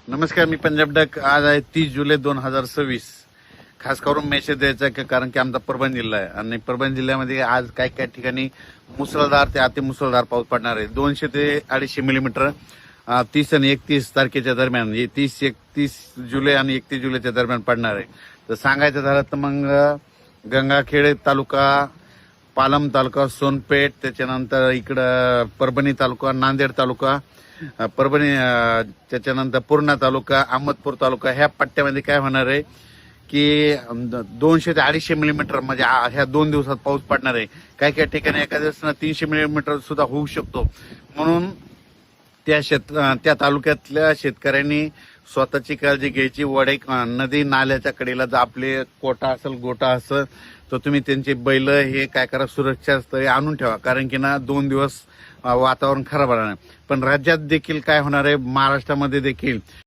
नमस्कार, मी पंजाब डक. आज आहे 30 जुलै 2026. खास करून मेसेज द्यायचा आहे कारण की आमचा परभणी जिल्हा आहे आणि परभणी जिल्ह्यामध्ये आज काही काही ठिकाणी मुसळधार ते अतिमुसळधार पाऊस पडणार आहे. 200 ते 250 मिलीमीटर 30 आणि 31 तारखेच्या दरम्यान, 31 जुलै आणि 31 जुलैच्या दरम्यान पडणार आहे. तर सांगायचं झालं तर मग गंगाखेड तालुका, पालम तालुका, सोनपेठ, त्याच्यानंतर इकडं परभणी तालुका, नांदेड तालुका, परभणी, त्याच्यानंतर पूर्णा तालुका, अहमदपूर तालुका, ह्या पट्ट्यामध्ये काय होणार आहे की 200 ते 250 मिलीमीटर म्हणजे ह्या 2 दिवसात पाऊस पडणार आहे. काही काही ठिकाणी एका दिवसानं 300 मिलीमीटर सुद्धा होऊ शकतो. म्हणून त्या तालुक्यातल्या शेतकऱ्यांनी स्वतःची काळजी घ्यायची. वडे नदी नाल्याच्या कडेला जर आपले कोटा असेल, गोटा असेल, तर तुम्ही त्यांची बैल हे काय करा, सुरक्षा स्थळी आणून ठेवा. कारण की ना 2 दिवस वातावरण खराब राहणार. पण राज्यात देखील काय होणार आहे, महाराष्ट्रामध्ये देखील